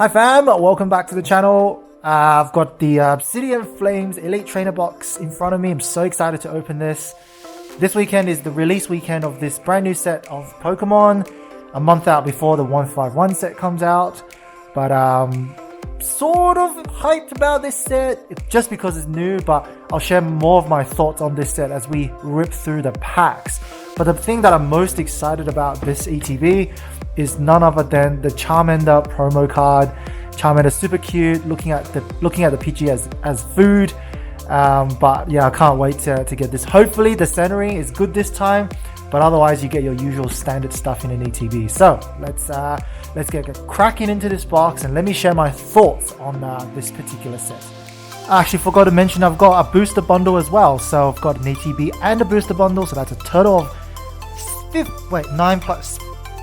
Hi fam, welcome back to the channel. I've got the Obsidian Flames Elite Trainer box in front of me. I'm so excited to open this. This weekend is the release weekend of this brand new set of Pokemon, a month out before the 151 set comes out. But sort of hyped about this set just because it's new, but I'll share more of my thoughts on this set as we rip through the packs. But the thing that I'm most excited about this ETB is none other than the Charmander promo card. Charmander super cute, looking at the PG as food. But yeah, I can't wait to get this. Hopefully the centering is good this time, but otherwise you get your usual standard stuff in an ETB. So let's get cracking into this box and let me share my thoughts on this particular set. I actually forgot to mention I've got a booster bundle as well. So I've got an ETB and a booster bundle, so that's a total of 9 plus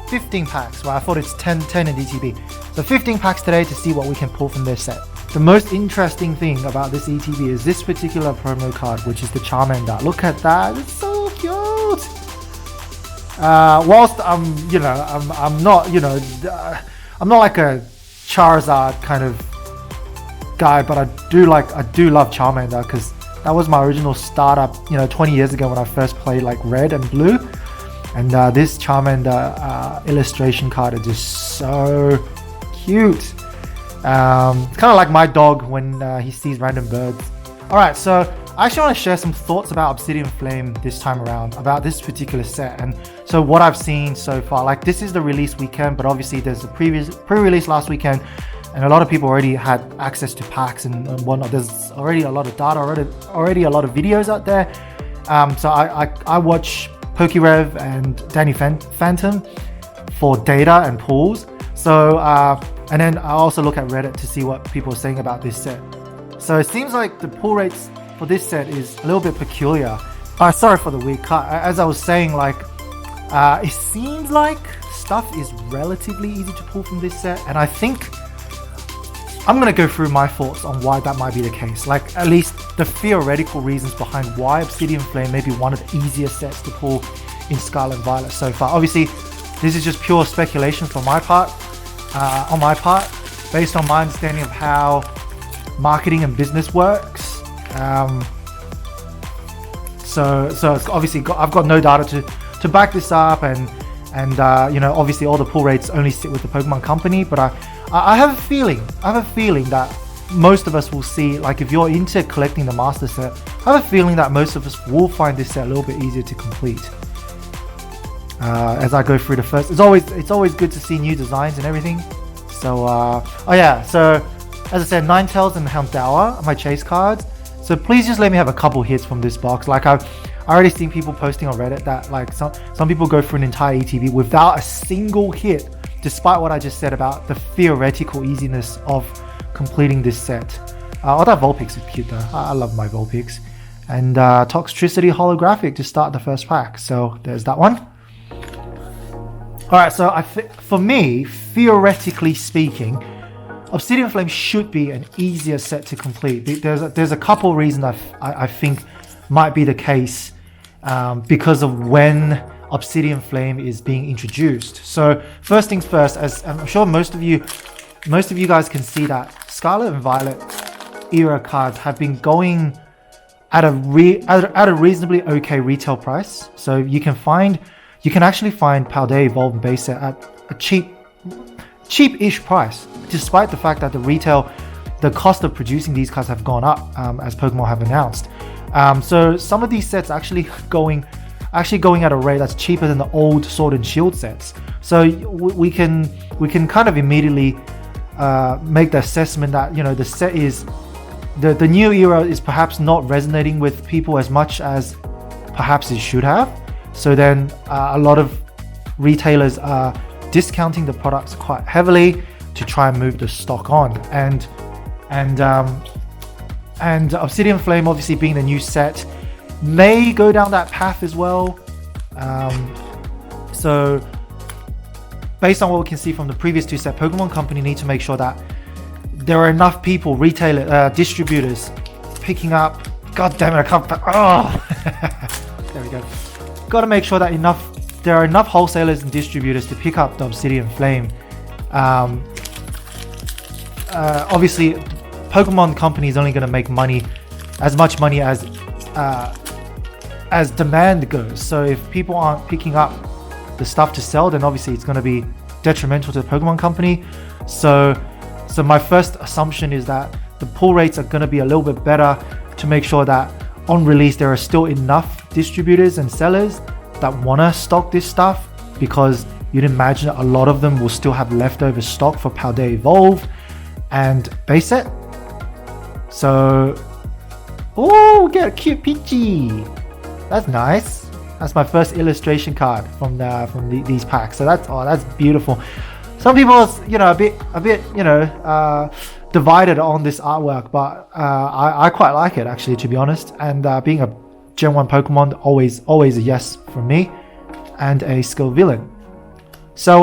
15 packs. Well, I thought it's 10 in ETB. So 15 packs today to see what we can pull from this set. The most interesting thing about this ETB is this particular promo card, which is the Charmander. Look at that, it's so cute. Whilst I'm not like a Charizard kind of guy, but I do love Charmander because that was my original startup 20 years ago when I first played like Red and Blue. And this Charmander illustration card is just so cute. Kind of like my dog when he sees random birds. Alright, so I actually want to share some thoughts about Obsidian Flame this time around, about this particular set. And so what I've seen so far, like this is the release weekend, but obviously there's a pre-release last weekend, and a lot of people already had access to packs and whatnot. There's already a lot of data, already a lot of videos out there. So I watch PokeRev and Danny Phantom for data and pulls. So and then I also look at Reddit to see what people are saying about this set. So it seems like the pull rates for this set is a little bit peculiar. Sorry for the weird cut. As I was saying, like it seems like stuff is relatively easy to pull from this set, and I think I'm gonna go through my thoughts on why that might be the case. Like at least the theoretical reasons behind why Obsidian Flame may be one of the easiest sets to pull in Scarlet and Violet so far. Obviously, this is just pure speculation on my part, based on my understanding of how marketing and business works. So it's obviously I've got no data to back this up, and obviously all the pull rates only sit with the Pokemon company, but I have a feeling that most of us will see, like if you're into collecting the master set, I have a feeling that most of us will find this set a little bit easier to complete. As I go through the first, it's always good to see new designs and everything. So so as I said, Ninetales and Houndour are my chase cards. So please just let me have a couple hits from this box. Like I already seen people posting on Reddit that like some people go through an entire ETB without a single hit, despite what I just said about the theoretical easiness of completing this set. That Vulpix is cute though. I love my Vulpix. And Toxtricity holographic to start the first pack. So there's that one. Alright, so for me, theoretically speaking, Obsidian Flame should be an easier set to complete. There's a couple reasons I think might be the case because of when Obsidian Flame is being introduced. So first things first, as I'm sure most of you guys can see, that Scarlet and Violet era cards have been going at a reasonably okay retail price. So you can actually find Paldea Evolved base set at a cheap-ish price, despite the fact that the cost of producing these cards have gone up, as Pokemon have announced. So some of these sets are actually going at a rate that's cheaper than the old Sword and Shield sets. So we can kind of immediately make the assessment that the set is the new era is perhaps not resonating with people as much as perhaps it should have. So then a lot of retailers are discounting the products quite heavily to try and move the stock on, and Obsidian Flame, obviously being the new set, may go down that path as well. So based on what we can see from the previous two sets, Pokemon Company need to make sure that there are enough people, distributors, picking up. God damn it, I can't. Oh, there we go. Got to make sure that there are enough wholesalers and distributors to pick up the Obsidian Flame obviously Pokemon Company is only going to make money, as much money as demand goes. So if people aren't picking up the stuff to sell, then obviously it's going to be detrimental to the Pokemon Company. So my first assumption is that the pull rates are going to be a little bit better to make sure that on release there are still enough distributors and sellers that want to stock this stuff, because you'd imagine a lot of them will still have leftover stock for Paldea Evolved and base set. So, oh, get a cute Pidgey. That's nice. That's my first illustration card from these packs. So that's beautiful. Some people, a bit, divided on this artwork, but I quite like it actually, to be honest. And being a Gen 1 Pokemon, always a yes from me, and a skill villain. So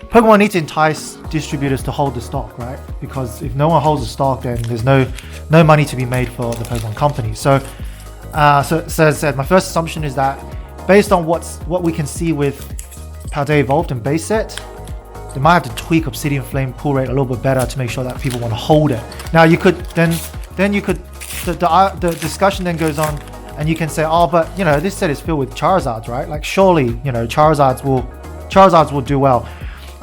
Pokemon need to entice distributors to hold the stock, right? Because if no one holds the stock, then there's no money to be made for the Pokemon Company. So as I said, my first assumption is that based on what we can see with Paldea Evolved and base set, they might have to tweak Obsidian Flame pull rate a little bit better to make sure that people want to hold it. Now the discussion then goes on, and you can say, oh, but this set is filled with Charizards, right? Like surely Charizards will do well.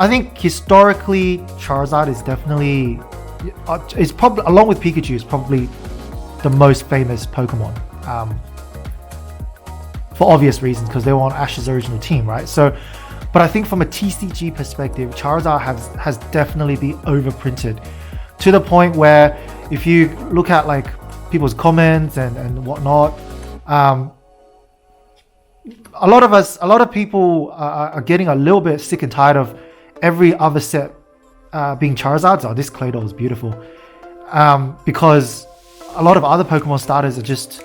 I think historically Charizard is definitely, it's probably, along with Pikachu, is probably the most famous Pokemon, for obvious reasons, because they were on Ash's original team, right? So, but I think from a TCG perspective, Charizard has definitely been overprinted to the point where if you look at like people's comments and whatnot, a lot of people are getting a little bit sick and tired of every other set being Charizards. Oh, this Claydol is beautiful, because a lot of other Pokemon starters are just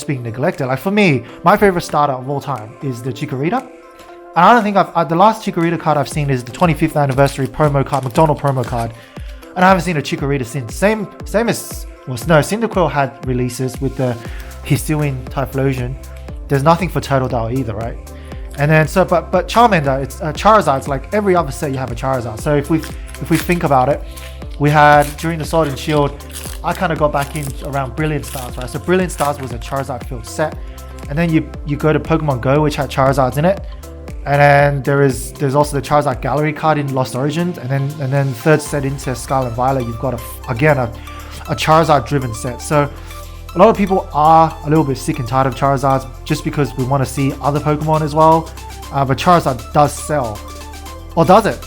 being neglected. Like for me, my favorite starter of all time is the Chikorita, and I don't think the last Chikorita card I've seen is the 25th anniversary promo card, McDonald promo card, and I haven't seen a Chikorita since. Same as Cyndaquil had releases with the Hisuian Typhlosion. There's nothing for Turtledale either, right? And then but Charmander, it's Charizard's like every other set you have a Charizard. So if we think about it, we had during the Sword and Shield, I kind of got back in around Brilliant Stars, right? So Brilliant Stars was a Charizard filled set, and then you go to Pokemon Go, which had Charizards in it, and then there's also the Charizard Gallery card in Lost Origins, and then third set into Scarlet Violet, you've got a Charizard driven set. So a lot of people are a little bit sick and tired of Charizards just because we want to see other Pokemon as well. But Charizard does sell, or does it?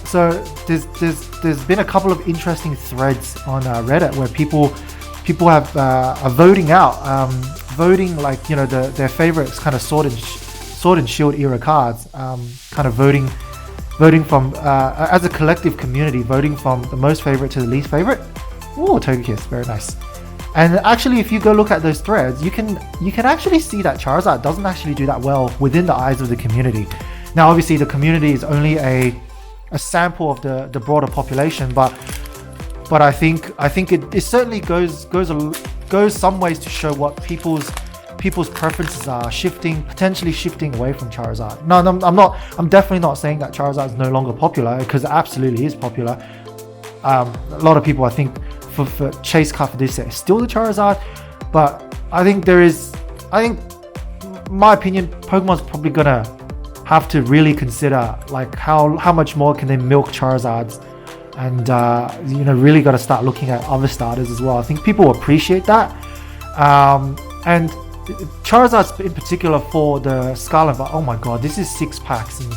So there's been a couple of interesting threads on Reddit where people have are voting like their favorites, kind of Sword and Shield era cards, kind of voting from as a collective community, voting from the most favorite to the least favorite. Oh, Togekiss, very nice. And actually, if you go look at those threads, you can actually see that Charizard doesn't actually do that well within the eyes of the community. Now, obviously, the community is only a sample of the broader population, but I think it certainly goes some ways to show what people's preferences are, potentially shifting away from Charizard. No, I'm definitely not saying that Charizard is no longer popular, because it absolutely is popular. A lot of people, I think, for chase card for this set is still the Charizard, but I think my opinion, Pokemon's probably gonna have to really consider like how much more can they milk Charizards, and really got to start looking at other starters as well. I think people appreciate that, and Charizard's in particular for the Scarlet. Oh my god, this is 6 packs and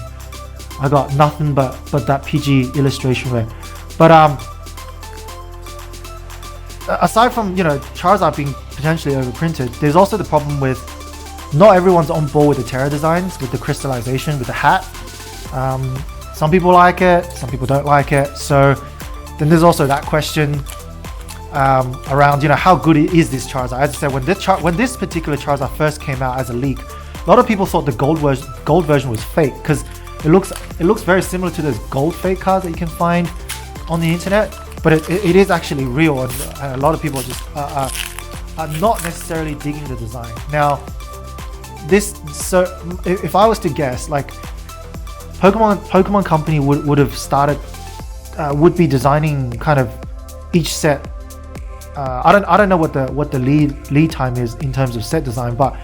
I got nothing but that PG illustration rare. But aside from Charizard being potentially overprinted, there's also the problem with not everyone's on board with the Terra designs, with the crystallization, with the hat. Some people like it, some people don't like it. So then there's also that question around how good is this Charizard. As I said, when this particular Charizard first came out as a leak, a lot of people thought the gold version was fake, because it looks very similar to those gold fake cards that you can find on the internet. But it is actually real, and a lot of people just are not necessarily digging the design. Now, if I was to guess, like Pokemon Company would have started, would be designing kind of each set. I don't know what the lead time is in terms of set design, but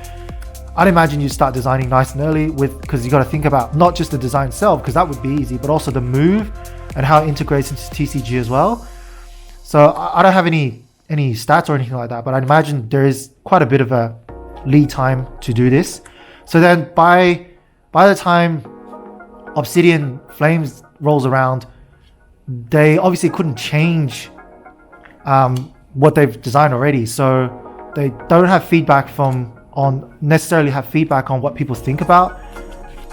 I'd imagine you start designing nice and early because you got to think about not just the design itself, because that would be easy, but also the move and how it integrates into TCG as well. So I don't have any stats or anything like that, but I'd imagine there is quite a bit of a lead time to do this. So then by the time Obsidian Flames rolls around, they obviously couldn't change what they've designed already. So they don't have feedback necessarily have feedback on what people think about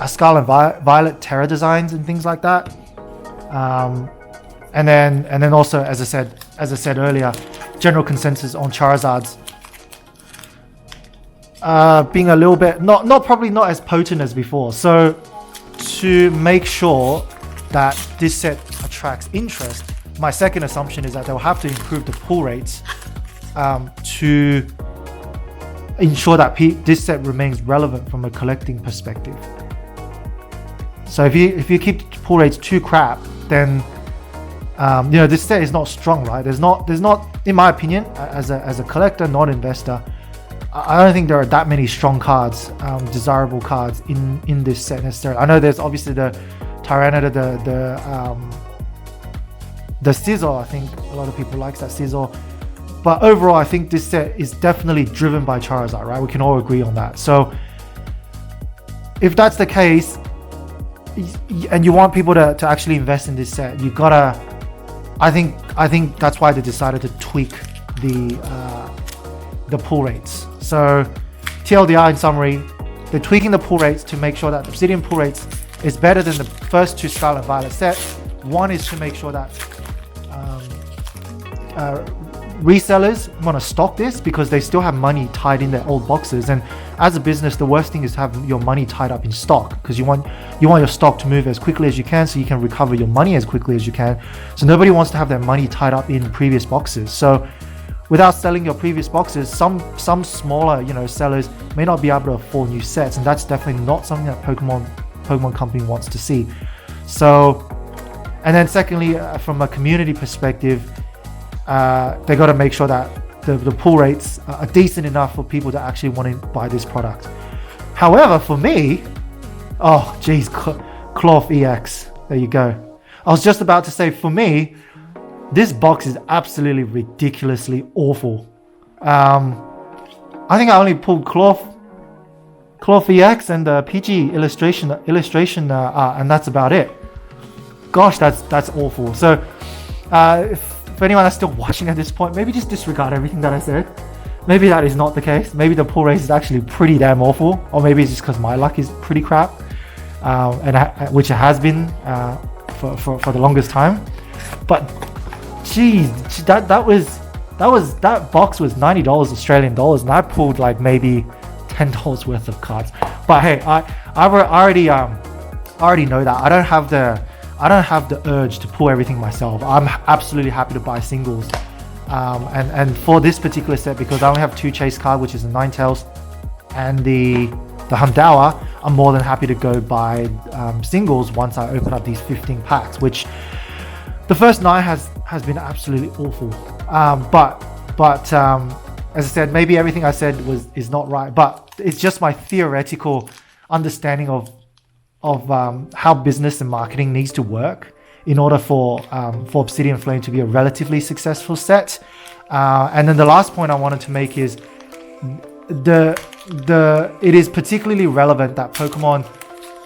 Scarlet Violet Terra designs and things like that. And then also, as I said earlier, general consensus on Charizard's being a little bit probably not as potent as before. So to make sure that this set attracts interest, my second assumption is that they'll have to improve the pull rates to ensure that this set remains relevant from a collecting perspective. So if you keep the pull rates too crap, then this set is not strong, right? There's not, in my opinion, as a collector, not investor, I don't think there are that many strong cards, desirable cards in this set necessarily. I know there's obviously the Tyranitar, the Scizor. I think a lot of people like that Scizor, but overall, I think this set is definitely driven by Charizard, right? We can all agree on that. So if that's the case, and you want people to actually invest in this set, you gotta. I think that's why they decided to tweak the pull rates. So TLDR in summary, they're tweaking the pull rates to make sure that the Obsidian pull rates is better than the first two Scarlet Violet sets. One is to make sure that resellers want to stock this because they still have money tied in their old boxes, and as a business, the worst thing is to have your money tied up in stock, because you want your stock to move as quickly as you can so you can recover your money as quickly as you can. So nobody wants to have their money tied up in previous boxes. So without selling your previous boxes, some smaller sellers may not be able to afford new sets, and that's definitely not something that Pokemon Company wants to see. So, and then secondly, from a community perspective, they got to make sure that the pull rates are decent enough for people to actually want to buy this product. However, for me, oh geez, Cloth EX, there you go. I was just about to say, for me, this box is absolutely ridiculously awful. I think I only pulled Cloth EX and the PG illustration art, and that's about it. Gosh, that's awful. So if anyone that's still watching at this point, maybe just disregard everything that I said. Maybe that is not the case. Maybe the pull rate is actually pretty damn awful, or maybe it's just because my luck is pretty crap, which it has been for the longest time. But geez, that box was $90 Australian dollars, and I pulled like maybe $10 worth of cards. But hey, I already know that I don't have the urge to pull everything myself. I'm absolutely happy to buy singles, and for this particular set, because I only have two chase cards, which is the Ninetales and the Houndour, I'm more than happy to go buy singles once I open up these 15 packs, which the first 9 has been absolutely awful. But as I said, maybe everything I said is not right, but it's just my theoretical understanding of how business and marketing needs to work in order for Obsidian Flame to be a relatively successful set. And then the last point I wanted to make is it is particularly relevant that Pokemon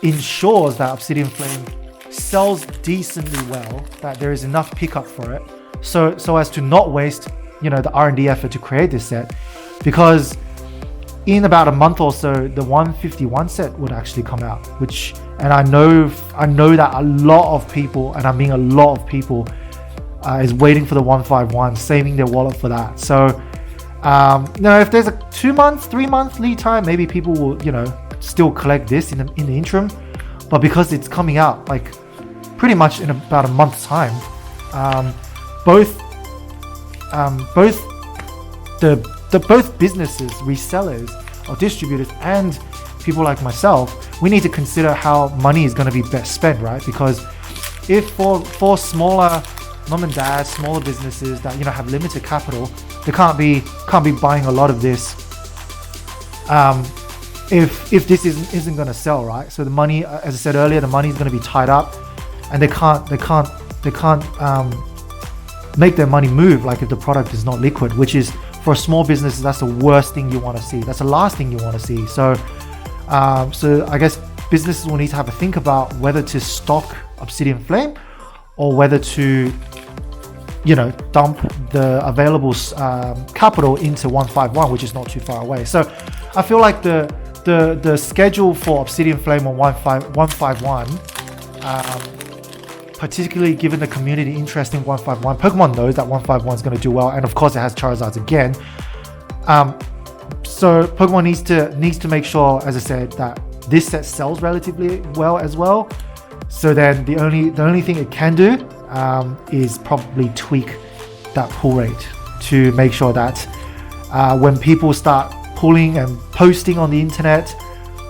ensures that Obsidian Flame sells decently well, that there is enough pickup for it, so as to not waste the R&D effort to create this set, because in about a month or so the 151 set would actually come out, and I know that a lot of people, and I mean a lot of people, is waiting for the 151, saving their wallet for that. So if there's a 2-month, 3-month lead time, maybe people will still collect this in the interim. But because it's coming out like pretty much in about a month's time, both businesses, resellers or distributors, and people like myself we need to consider how money is going to be best spent, right? Because if for smaller mom and dad, smaller businesses that have limited capital, they can't be buying a lot of this if this isn't going to sell, right? So the money, as I said earlier, the money is going to be tied up, and they can't make their money move like if the product is not liquid, which is, for a small business, that's the worst thing you want to see. That's the last thing you want to see. So I guess businesses will need to have a think about whether to stock Obsidian Flame or whether to dump the available capital into 151, which is not too far away. So I feel like the schedule for Obsidian Flame on 151, particularly given the community interest in 151, Pokemon knows that 151 is going to do well, and of course it has Charizards again. So Pokemon needs to make sure, as I said, that this set sells relatively well as well. So then the only thing it can do is probably tweak that pull rate to make sure that when people start pulling and posting on the internet,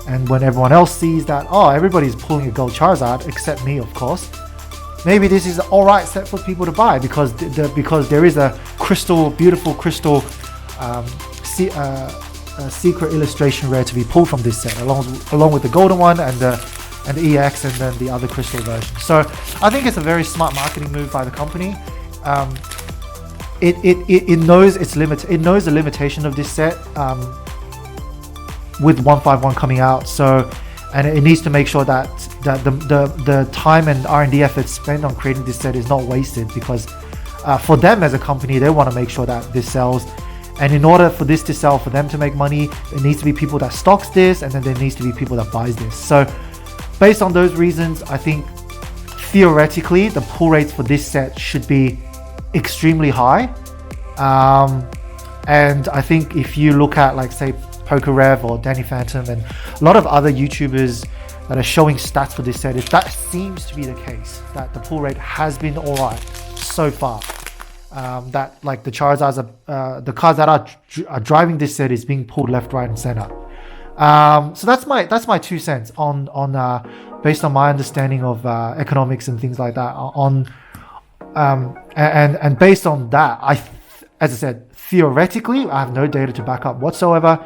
and when everyone else sees that, oh, everybody's pulling a gold Charizard except me, of course, maybe this is an alright set for people to buy because there is a beautiful crystal secret illustration rare to be pulled from this set, along with the golden one and the EX, and then the other crystal version. So I think it's a very smart marketing move by the company. It knows its limit. It knows the limitation of this set with 151 coming out. So, and it needs to make sure that the time and R&D efforts spent on creating this set is not wasted, because for them as a company, they want to make sure that this sells. And in order for this to sell, for them to make money, there needs to be people that stocks this, and then there needs to be people that buys this. So based on those reasons, I think theoretically the pull rates for this set should be extremely high. And I think if you look at, like, say, PokeRev or Danny Phantom and a lot of other YouTubers that are showing stats for this set, if that seems to be the case, that the pull rate has been alright so far. That, like, the Charizards the cars that are driving this set is being pulled left, right, and center. So that's my 2 cents on based on my understanding of economics and things like that. And based on that, as I said, theoretically, I have no data to back up whatsoever.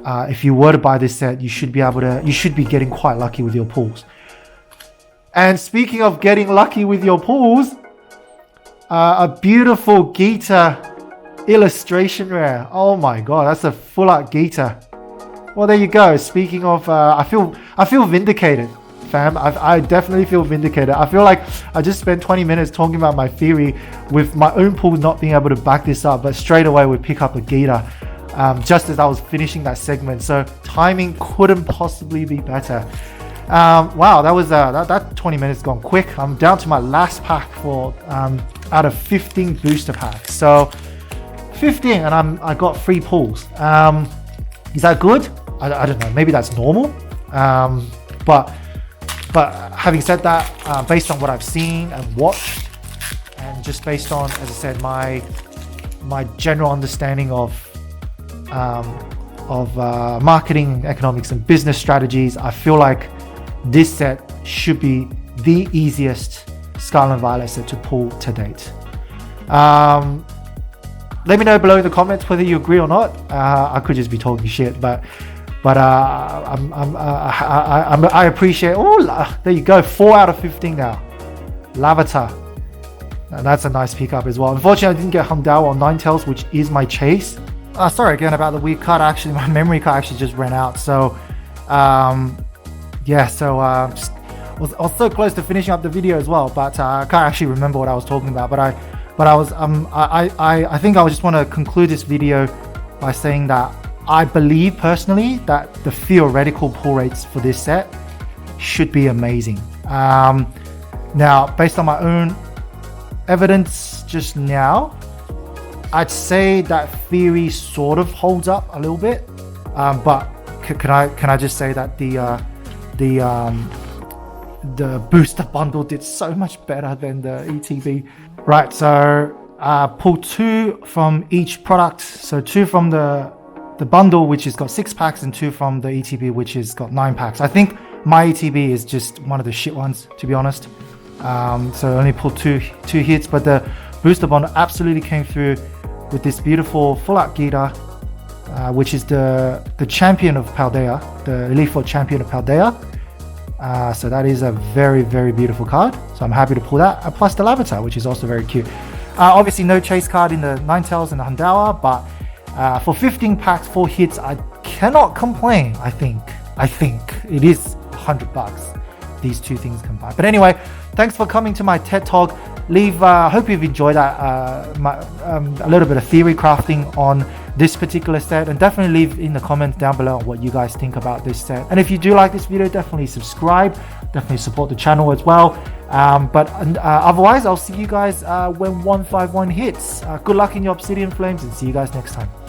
If you were to buy this set, you should be getting quite lucky with your pulls. And speaking of getting lucky with your pulls, a beautiful Gita illustration rare. Oh my god, that's a full art Gita. Well, there you go. Speaking of, I feel vindicated, fam. I definitely feel vindicated. I feel like I just spent 20 minutes talking about my theory with my own pulls not being able to back this up, but straight away we pick up a Gita just as I was finishing that segment. So timing couldn't possibly be better. Wow, that was that 20 minutes gone quick. I'm down to my last pack for out of 15 booster packs. So 15, and I got 3 pulls. Is that good? I don't know. Maybe that's normal. But having said that, based on what I've seen and watched, and just based on, as I said, my general understanding of marketing, economics, and business strategies, I feel like this set should be the easiest Scarlet Violet set to pull to date. Let me know below in the comments whether you agree or not. I could just be talking shit, but I appreciate. Oh, there you go, 4 out of 15 now. Lavata, and that's a nice pickup as well. Unfortunately, I didn't get Humdao or Ninetales, which is my chase. Sorry again about the weird card. Actually, my memory card actually just ran out. So, yeah. So I was so close to finishing up the video as well, but I can't actually remember what I was talking about. But I think I just want to conclude this video by saying that I believe personally that the theoretical pull rates for this set should be amazing. Now, based on my own evidence just now, I'd say that theory sort of holds up a little bit. But can I just say that the booster bundle did so much better than the ETB. Right, so pull 2 from each product. So 2 from the bundle, which has got 6 packs, and 2 from the ETB, which has got 9 packs. I think My ETB is just one of the shit ones, to be honest. So I only pulled two hits, but the booster bond absolutely came through with this beautiful full art Gita, which is the champion of Paldea, the Elite Four champion of Paldea. So that is a very, very beautiful card. So I'm happy to pull that. Plus the Lavatar, which is also very cute. Obviously no chase card in the Ninetales and the Hundawa, but for 15 packs, 4 hits, I cannot complain. I think it is $100. These two things combined. But anyway, thanks for coming to my TED Talk. Hope you've enjoyed that, a little bit of theory crafting on this particular set, and definitely leave in the comments down below what you guys think about this set. And if you do like this video, definitely subscribe, definitely support the channel as well. Otherwise, I'll see you guys when 151 hits. Good luck in your Obsidian Flames, and see you guys next time.